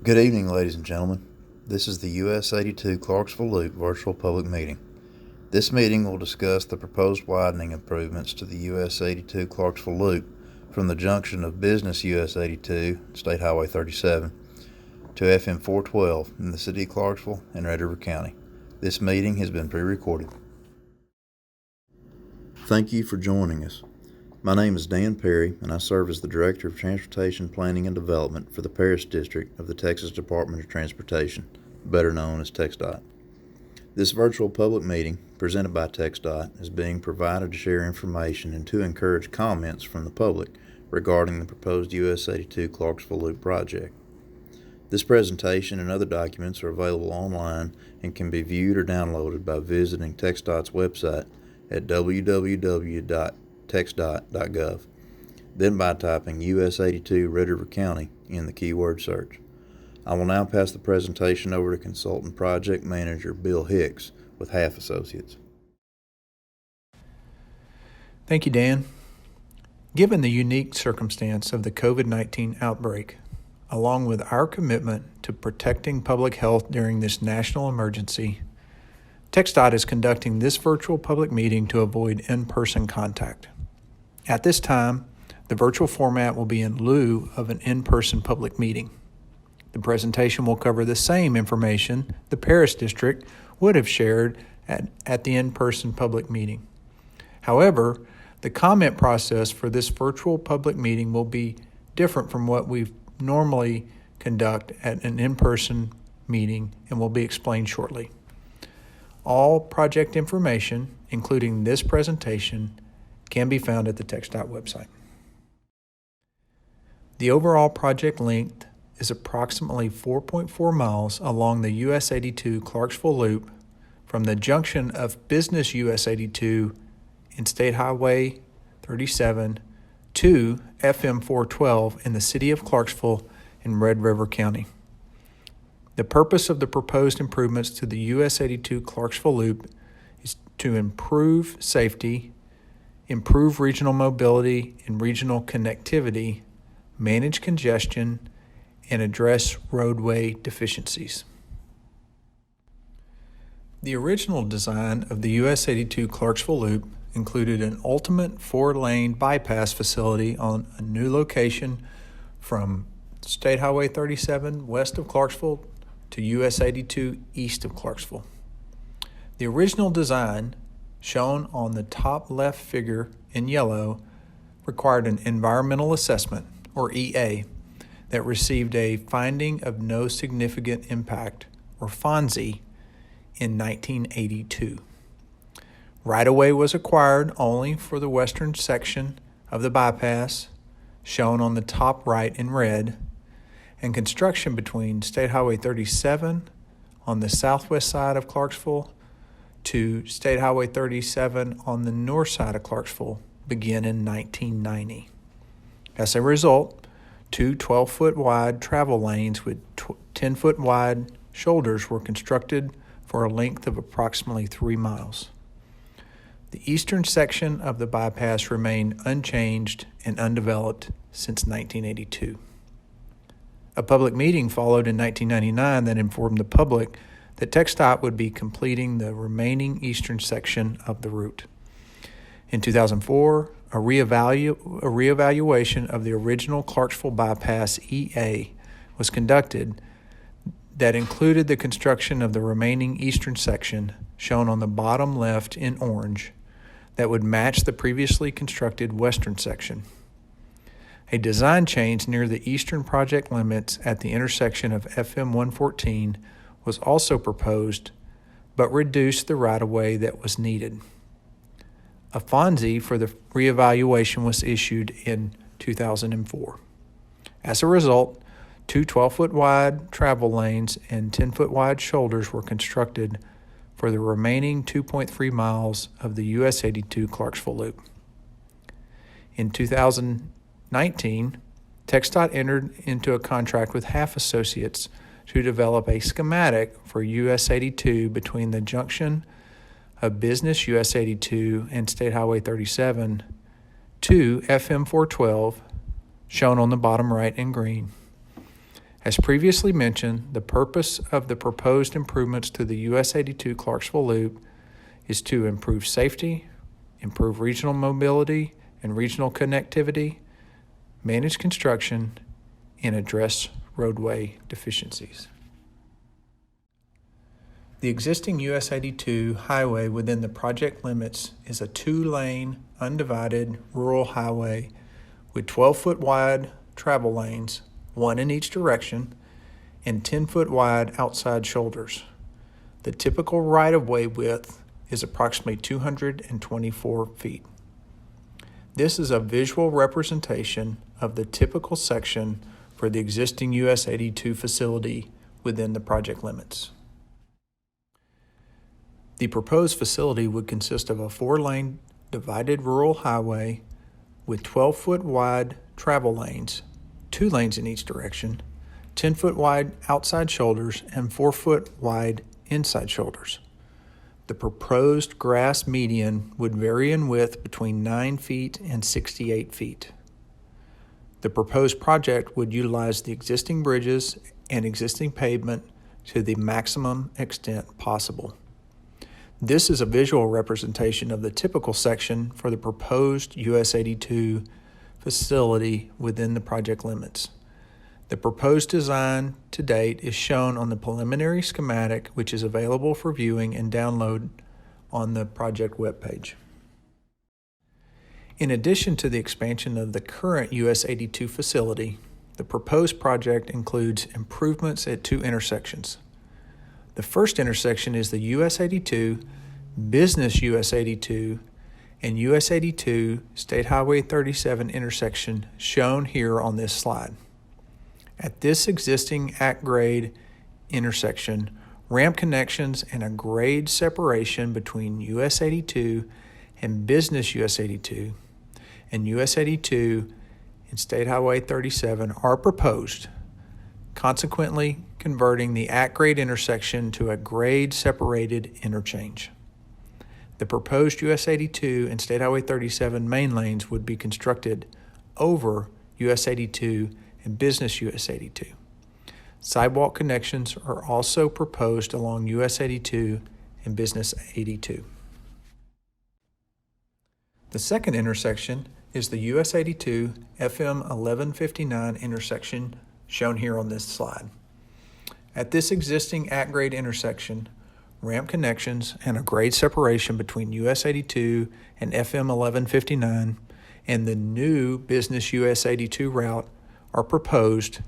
Good evening, ladies and gentlemen. This is the US 82 Clarksville Loop virtual public meeting. This meeting will discuss the proposed widening improvements to the US 82 Clarksville Loop from the junction of Business US 82, State Highway 37, to FM 412 in the City of Clarksville and Red River County. This meeting has been pre-recorded. Thank you for joining us. My name is Dan Perry, and I serve as the Director of Transportation Planning and Development for the Paris District of the Texas Department of Transportation, better known as TxDOT. This virtual public meeting, presented by TxDOT, is being provided to share information and to encourage comments from the public regarding the proposed US 82 Clarksville Loop project. This presentation and other documents are available online and can be viewed or downloaded by visiting TxDOT's website at www.TxDOT.gov, then by typing US 82 Red River County in the keyword search. I will now pass the presentation over to Consultant Project Manager Bill Hicks with Half Associates. Thank you, Dan. Given the unique circumstance of the COVID-19 outbreak, along with our commitment to protecting public health during this national emergency, TxDOT is conducting this virtual public meeting to avoid in-person contact. At this time, the virtual format will be in lieu of an in-person public meeting. The presentation will cover the same information the Paris District would have shared at the in-person public meeting. However, the comment process for this virtual public meeting will be different from what we normally conduct at an in-person meeting and will be explained shortly. All project information, including this presentation, can be found at the TxDOT website. The overall project length is approximately 4.4 miles along the US 82 Clarksville Loop from the junction of Business US 82 and State Highway 37 to FM 412 in the City of Clarksville in Red River County. The purpose of the proposed improvements to the US 82 Clarksville Loop is to improve safety, improve regional mobility and regional connectivity, manage congestion, and address roadway deficiencies. The original design of the US 82 Clarksville Loop included an ultimate 4-lane bypass facility on a new location from State Highway 37 west of Clarksville to US 82 east of Clarksville. The original design, shown on the top left figure in yellow, required an environmental assessment, or EA, that received a Finding of No Significant Impact, or FONSI, in 1982. Right-of-way was acquired only for the western section of the bypass, shown on the top right in red, and construction between State Highway 37 on the southwest side of Clarksville to State Highway 37 on the north side of Clarksville began in 1990. As a result, two 12-foot wide travel lanes with 10-foot wide shoulders were constructed for a length of approximately 3 miles. The eastern section of the bypass remained unchanged and undeveloped since 1982. A public meeting followed in 1999 that informed the public that TxDOT would be completing the remaining eastern section of the route. In 2004, a reevaluation of the original Clarksville Bypass EA was conducted that included the construction of the remaining eastern section, shown on the bottom left in orange, that would match the previously constructed western section. A design change near the eastern project limits at the intersection of FM 114 was also proposed, but reduced the right-of-way that was needed. A FONSI for the reevaluation was issued in 2004. As a result, two 12-foot wide travel lanes and 10-foot wide shoulders were constructed for the remaining 2.3 miles of the US 82 Clarksville Loop. In 2019, TxDOT entered into a contract with Half Associates to develop a schematic for US 82 between the junction of Business US 82 and State Highway 37 to FM 412, shown on the bottom right in green. As previously mentioned, the purpose of the proposed improvements to the US 82 Clarksville Loop is to improve safety, improve regional mobility and regional connectivity, manage construction, and address roadway deficiencies. The existing US 82 highway within the project limits is a 2-lane, undivided rural highway with 12-foot wide travel lanes, 1 in each direction, and 10-foot wide outside shoulders. The typical right-of-way width is approximately 224 feet. This is a visual representation of the typical section for the existing US 82 facility within the project limits. The proposed facility would consist of a 4-lane divided rural highway with 12-foot wide travel lanes, 2 lanes in each direction, 10-foot wide outside shoulders, and 4-foot wide inside shoulders. The proposed grass median would vary in width between 9 feet and 68 feet. The proposed project would utilize the existing bridges and existing pavement to the maximum extent possible. This is a visual representation of the typical section for the proposed US 82 facility within the project limits. The proposed design to date is shown on the preliminary schematic, which is available for viewing and download on the project webpage. In addition to the expansion of the current US 82 facility, the proposed project includes improvements at 2 intersections. The first intersection is the US 82, Business US 82, and US 82 State Highway 37 intersection shown here on this slide. At this existing at-grade intersection, ramp connections and a grade separation between US 82 and Business US 82 and US 82 and State Highway 37 are proposed, consequently converting the at-grade intersection to a grade-separated interchange. The proposed US 82 and State Highway 37 main lanes would be constructed over US 82 and Business US 82. Sidewalk connections are also proposed along US 82 and Business 82. The second intersection is the US 82 FM 1159 intersection shown here on this slide. At this existing at-grade intersection, ramp connections and a grade separation between US 82 and FM 1159 and the new Business US 82 route are proposed,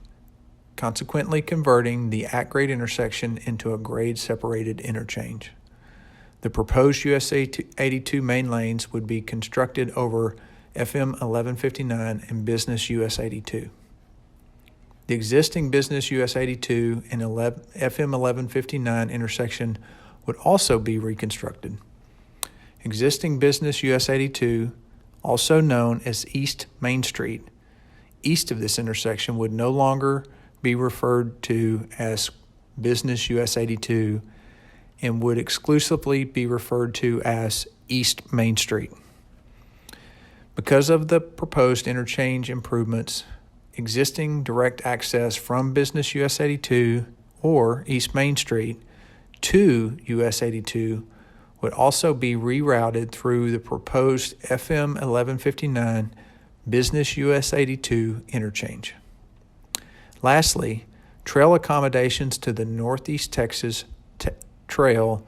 consequently converting the at-grade intersection into a grade-separated interchange. The proposed US 82 main lanes would be constructed over FM 1159 and Business US 82. The existing Business US 82 and FM 1159 intersection would also be reconstructed. Existing Business US 82, also known as East Main Street, east of this intersection would no longer be referred to as Business US 82 and would exclusively be referred to as East Main Street. Because of the proposed interchange improvements, existing direct access from Business US 82 or East Main Street to US 82 would also be rerouted through the proposed FM 1159 Business US 82 interchange. Lastly, trail accommodations to the Northeast Texas Trail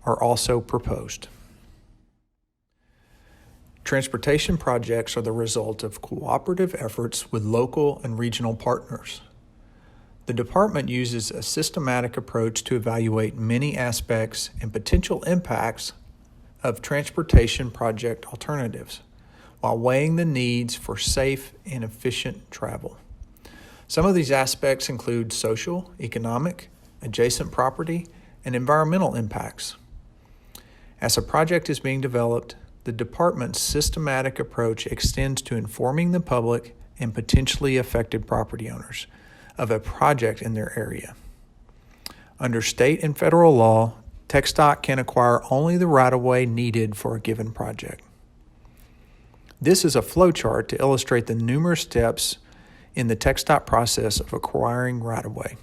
are also proposed. Transportation projects are the result of cooperative efforts with local and regional partners. The department uses a systematic approach to evaluate many aspects and potential impacts of transportation project alternatives, while weighing the needs for safe and efficient travel. Some of these aspects include social, economic, adjacent property, and environmental impacts. As a project is being developed, the department's systematic approach extends to informing the public and potentially affected property owners of a project in their area. Under state and federal law, TxDOT can acquire only the right-of-way needed for a given project. This is a flowchart to illustrate the numerous steps in the TxDOT process of acquiring right-of-way.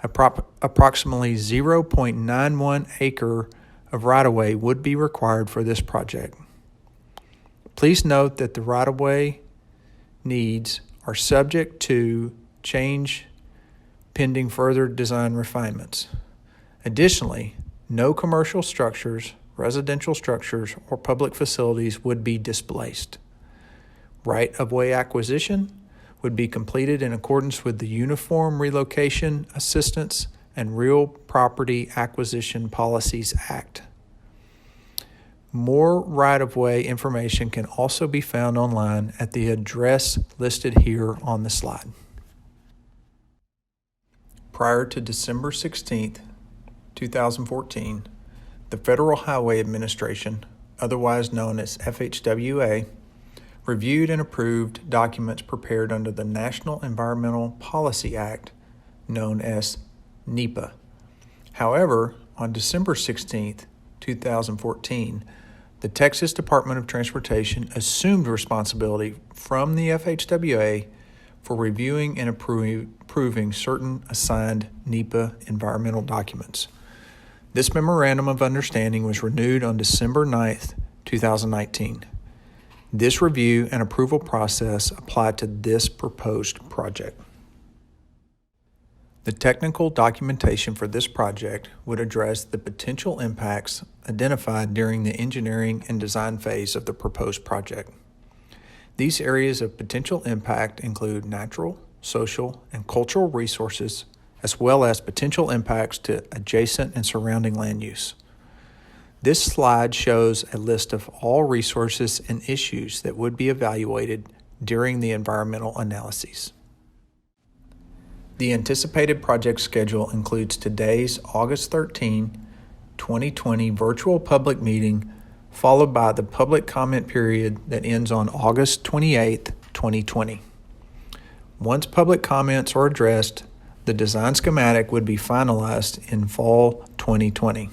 Approximately 0.91 acre of right-of-way would be required for this project. Please note that the right-of-way needs are subject to change pending further design refinements. Additionally, no commercial structures, residential structures, or public facilities would be displaced. Right-of-way acquisition would be completed in accordance with the Uniform Relocation Assistance and Real Property Acquisition Policies Act. More right-of-way information can also be found online at the address listed here on the slide. Prior to December 16th, 2014, the Federal Highway Administration, otherwise known as FHWA, reviewed and approved documents prepared under the National Environmental Policy Act, known as NEPA. However, on December 16th, 2014, the Texas Department of Transportation assumed responsibility from the FHWA for reviewing and approving certain assigned NEPA environmental documents. This memorandum of understanding was renewed on December 9th, 2019. This review and approval process applied to this proposed project. The technical documentation for this project would address the potential impacts identified during the engineering and design phase of the proposed project. These areas of potential impact include natural, social, and cultural resources, as well as potential impacts to adjacent and surrounding land use. This slide shows a list of all resources and issues that would be evaluated during the environmental analyses. The anticipated project schedule includes today's August 13, 2020 virtual public meeting, followed by the public comment period that ends on August 28, 2020. Once public comments are addressed, the design schematic would be finalized in fall 2020.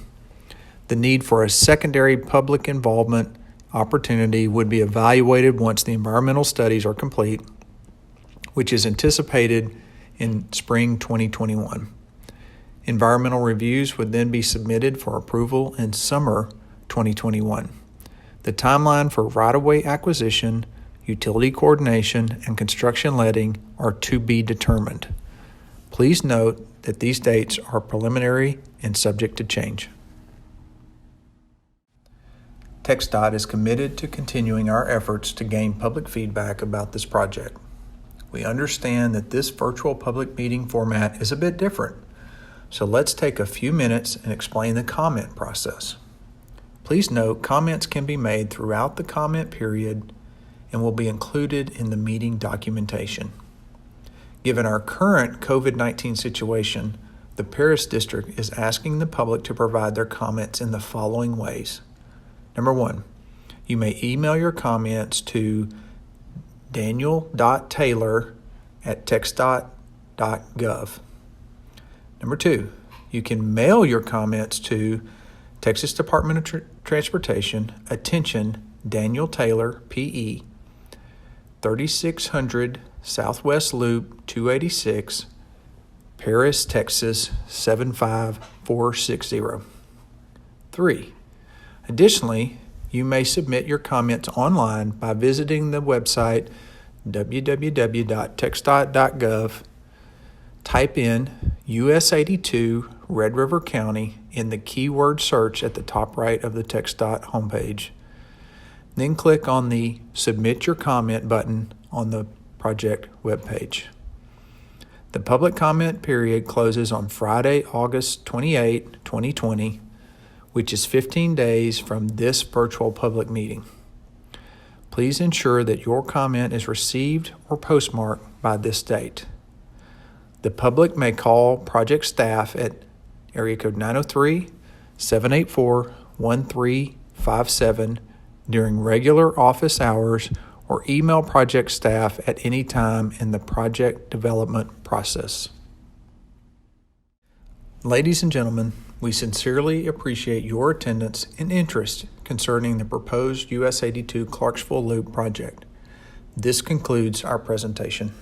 The need for a secondary public involvement opportunity would be evaluated once the environmental studies are complete, which is anticipated in spring 2021. Environmental reviews would then be submitted for approval in summer 2021. The timeline for right-of-way acquisition, utility coordination, and construction letting are to be determined. Please note that these dates are preliminary and subject to change. TxDOT is committed to continuing our efforts to gain public feedback about this project. We understand that this virtual public meeting format is a bit different, so let's take a few minutes and explain the comment process. Please note, comments can be made throughout the comment period and will be included in the meeting documentation. Given our current COVID-19 situation, the Paris District is asking the public to provide their comments in the following ways. Number one, you may email your comments to daniel.taylor@texdot.gov. Number two, you can mail your comments to Texas Department of Transportation, attention, Daniel Taylor, P.E., 3600 Southwest Loop 286, Paris, Texas 75460. 3. Additionally, you may submit your comments online by visiting the website www.texdot.gov. Type in US 82 Red River County in the keyword search at the top right of the TxDOT homepage. Then click on the Submit Your Comment button on the project webpage. The public comment period closes on Friday, August 28, 2020, which is 15 days from this virtual public meeting. Please ensure that your comment is received or postmarked by this date. The public may call project staff at area code 903-784-1357 during regular office hours or email project staff at any time in the project development process. Ladies and gentlemen, we sincerely appreciate your attendance and interest concerning the proposed US 82 Clarksville Loop project. This concludes our presentation.